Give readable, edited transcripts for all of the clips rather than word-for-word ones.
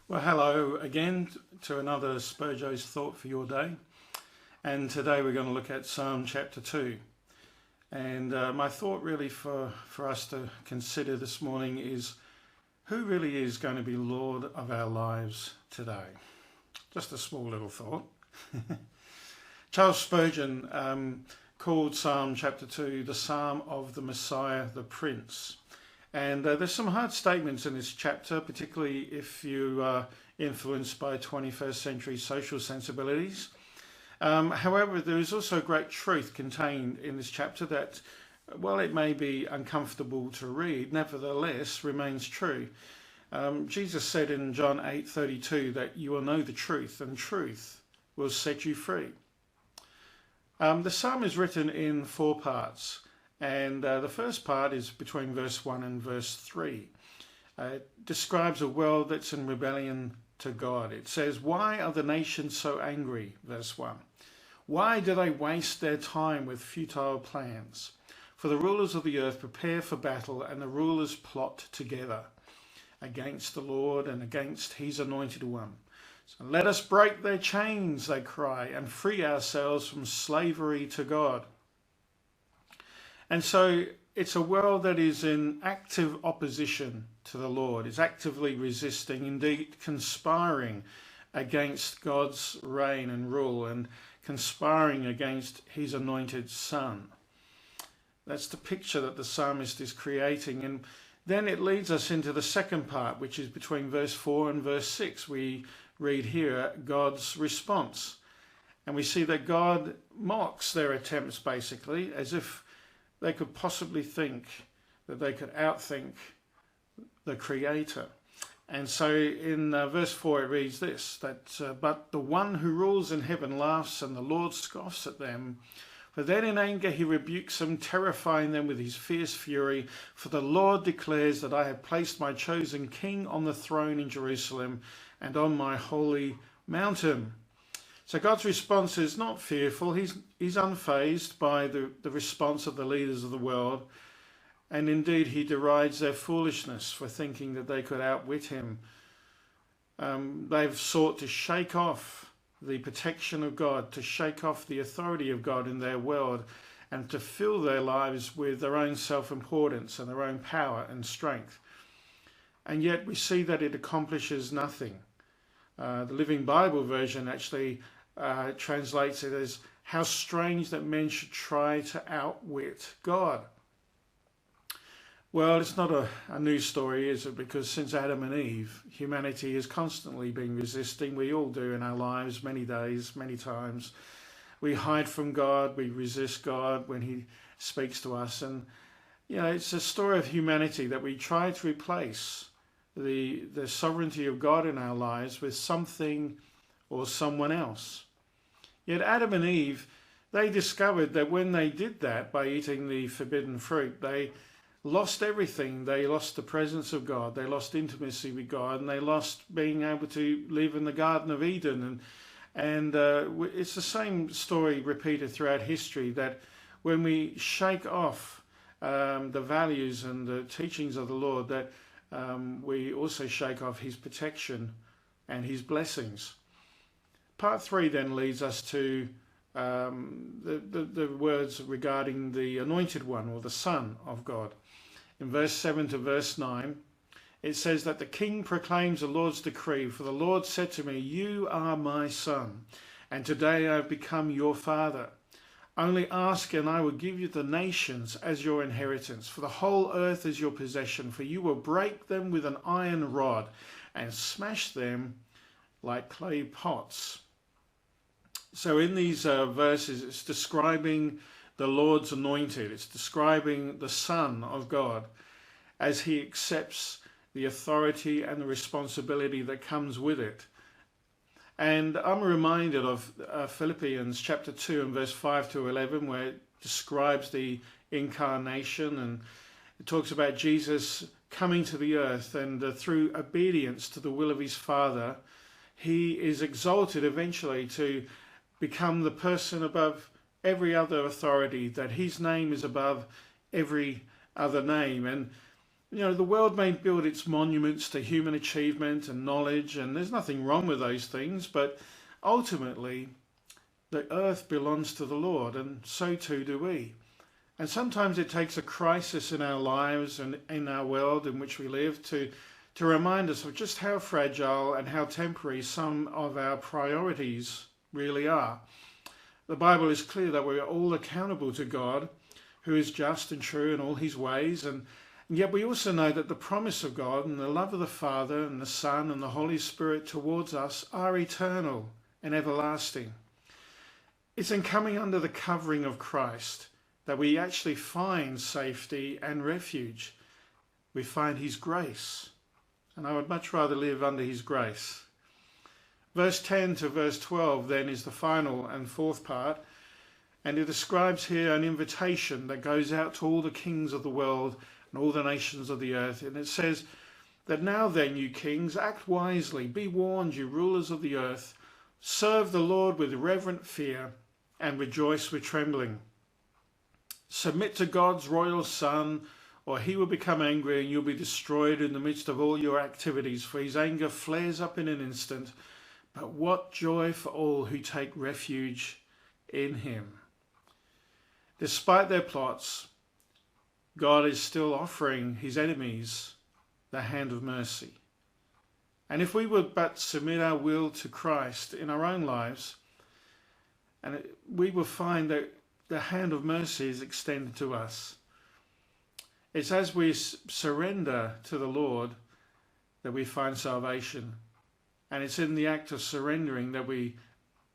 Well, hello again to another Spurgo's Thought for Your Day. And today we're going to look at Psalm chapter 2. And my thought really for us to consider this morning is who really is going to be Lord of our lives today? Just a small little thought. Charles Spurgeon called Psalm chapter 2 the Psalm of the Messiah, the Prince. And there's some hard statements in this chapter, particularly if you are influenced by 21st century social sensibilities. However, there is also great truth contained in this chapter that, while it may be uncomfortable to read, nevertheless remains true. Jesus said in John 8:32 that you will know the truth and truth will set you free. The psalm is written in 4 parts. And the first part is between verse 1 and verse 3. It describes a world that's in rebellion to God. It says, "Why are the nations so angry?" Verse 1. "Why do they waste their time with futile plans? For the rulers of the earth prepare for battle, and the rulers plot together against the Lord and against his anointed one. So let us break their chains," they cry, "and free ourselves from slavery to God." And so it's a world that is in active opposition to the Lord, is actively resisting, indeed conspiring against God's reign and rule and conspiring against his anointed son. That's the picture that the psalmist is creating. And then it leads us into the second part, which is between verse 4 and verse 6. We read here God's response. And we see that God mocks their attempts, basically, as if they could possibly think that they could outthink the Creator. And so in verse 4 it reads this, but the one who rules in heaven laughs, and the Lord scoffs at them. For then in anger he rebukes them, terrifying them with his fierce fury. For the Lord declares that I have placed my chosen king on the throne in Jerusalem and on my holy mountain. So God's response is not fearful. He's unfazed by the response of the leaders of the world. And indeed, he derides their foolishness for thinking that they could outwit him. They've sought to shake off the protection of God, to shake off the authority of God in their world, and to fill their lives with their own self-importance and their own power and strength. And yet we see that it accomplishes nothing. The Living Bible version actually translates it as, "How strange that men should try to outwit God." Well, it's not a new story, is it? Because since Adam and Eve, humanity has constantly been resisting. We all do in our lives, many days, many times. We hide from God, we resist God when he speaks to us. And, it's a story of humanity that we try to replace the sovereignty of God in our lives with something or someone else. Yet Adam and Eve, they discovered that when they did that by eating the forbidden fruit, they lost everything. They lost the presence of God, they lost intimacy with God, and they lost being able to live in the Garden of Eden. And it's the same story repeated throughout history, that when we shake off the values and the teachings of the Lord, that we also shake off his protection and his blessings. Part 3 then leads us to the words regarding the anointed one, or the Son of God. In verse 7 to verse 9, it says that the king proclaims the Lord's decree. For the Lord said to me, "You are my son, and today I have become your father. Only ask, and I will give you the nations as your inheritance, for the whole earth is your possession. For you will break them with an iron rod and smash them like clay pots." So in these verses, it's describing the Lord's anointed. It's describing the Son of God as he accepts the authority and the responsibility that comes with it. And I'm reminded of Philippians chapter 2 and verse 5 to 11, where it describes the incarnation, and it talks about Jesus coming to the earth, and through obedience to the will of his Father, he is exalted eventually to become the person above every other authority, that his name is above every other name. And You know, the world may build its monuments to human achievement and knowledge, and there's nothing wrong with those things, but ultimately, the earth belongs to the Lord, and so too do we. And sometimes it takes a crisis in our lives and in our world in which we live to remind us of just how fragile and how temporary some of our priorities really are. The Bible is clear that we are all accountable to God, who is just and true in all his ways, and yet we also know that the promise of God and the love of the Father and the Son and the Holy Spirit towards us are eternal and everlasting. It's in coming under the covering of Christ that we actually find safety and refuge. We find his grace. And I would much rather live under his grace. Verse 10 to verse 12 then is the final and fourth part. And it describes here an invitation that goes out to all the kings of the world and all the nations of the earth. And it says that now then, you kings, act wisely. Be warned, you rulers of the earth. Serve the Lord with reverent fear and rejoice with trembling. Submit to God's royal Son, or he will become angry and you'll be destroyed in the midst of all your activities, for his anger flares up in an instant. But what joy for all who take refuge in him. Despite their plots, God is still offering his enemies the hand of mercy. And if we would but submit our will to Christ in our own lives, we will find that the hand of mercy is extended to us. It's as we surrender to the Lord that we find salvation. And it's in the act of surrendering that we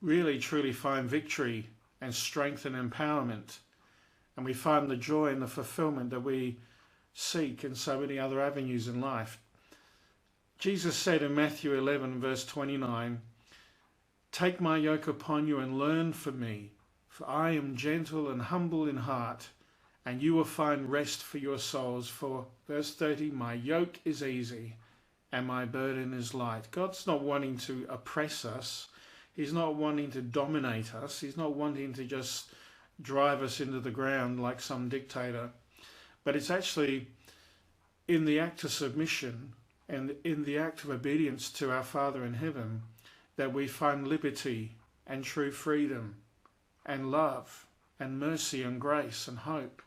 really truly find victory and strength and empowerment. And we find the joy and the fulfillment that we seek in so many other avenues in life. Jesus said in Matthew 11 verse 29, "Take my yoke upon you and learn from me, for I am gentle and humble in heart, and you will find rest for your souls." For verse 30, "My yoke is easy and my burden is light." God's not wanting to oppress us. He's not wanting to dominate us. He's not wanting to just drive us into the ground like some dictator. But it's actually in the act of submission and in the act of obedience to our Father in heaven that we find liberty and true freedom and love and mercy and grace and hope.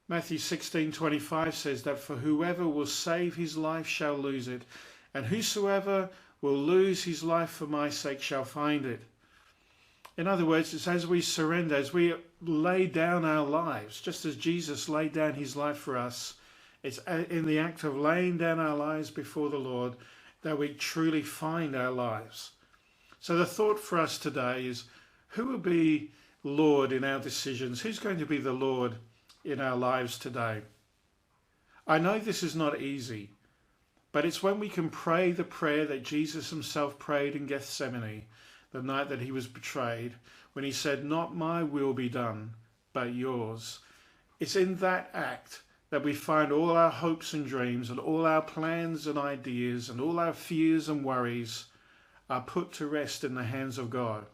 Matthew 16:25 says that for whoever will save his life shall lose it, and whosoever will lose his life for my sake shall find it. In other words, it's as we surrender, as we lay down our lives, just as Jesus laid down his life for us, it's in the act of laying down our lives before the Lord that we truly find our lives. So the thought for us today is, who will be Lord in our decisions? Who's going to be the Lord in our lives today? I know this is not easy, but it's when we can pray the prayer that Jesus himself prayed in Gethsemane, the night that he was betrayed, when he said, "Not my will be done, but yours." It's in that act that we find all our hopes and dreams and all our plans and ideas and all our fears and worries are put to rest in the hands of God.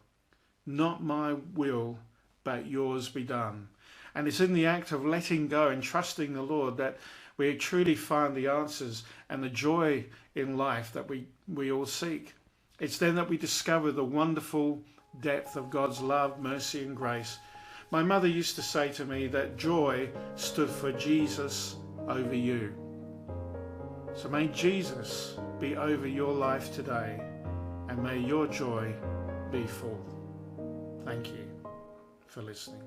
Not my will, but yours be done. And it's in the act of letting go and trusting the Lord that we truly find the answers and the joy in life that we all seek. It's then that we discover the wonderful depth of God's love, mercy and grace. My mother used to say to me that joy stood for Jesus over you. So may Jesus be over your life today, and may your joy be full. Thank you for listening.